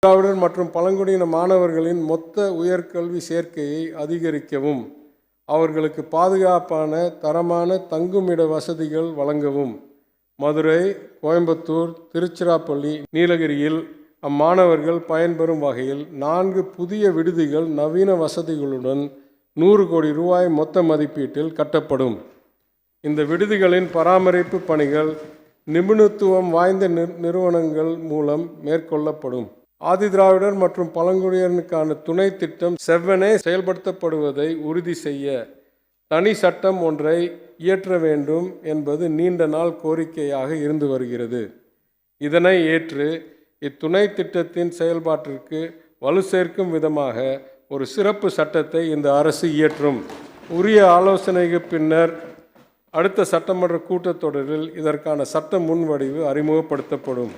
திராவிடர் மற்றும் பழங்குடியின மாணவர்களின் மொத்த உயர்கல்வி சேர்க்கையை அதிகரிக்கவும், அவர்களுக்கு பாதுகாப்பான தரமான தங்குமிட வசதிகள் வழங்கவும் மதுரை, கோயம்புத்தூர், திருச்சிராப்பள்ளி, நீலகிரியில் அம்மாணவர்கள் பயன்பெறும் வகையில் 4 புதிய விடுதிகள் நவீன வசதிகளுடன் 100 கோடி ரூபாய் மொத்த மதிப்பீட்டில் கட்டப்படும். இந்த விடுதிகளின் பராமரிப்பு பணிகள் நிபுணத்துவம் வாய்ந்த நிறுவனங்கள் மூலம் மேற்கொள்ளப்படும். ஆதிதிராவிடர் மற்றும் பழங்குடியினருக்கான துணை திட்டம் செவ்வனே செயல்படுத்தப்படுவதை உறுதி செய்ய தனி சட்டம் ஒன்றை இயற்ற வேண்டும் என்பது நீண்ட நாள் கோரிக்கையாக இருந்து வருகிறது. இதனை ஏற்று இத்துணை திட்டத்தின் செயல்பாட்டிற்கு வலு சேர்க்கும் விதமாக ஒரு சிறப்பு சட்டத்தை இந்த அரசு இயற்றும். உரிய ஆலோசனைக்கு பின்னர் அடுத்த சட்டமன்ற கூட்டத்தொடரில் இதற்கான சட்ட முன்வடிவு அறிமுகப்படுத்தப்படும்.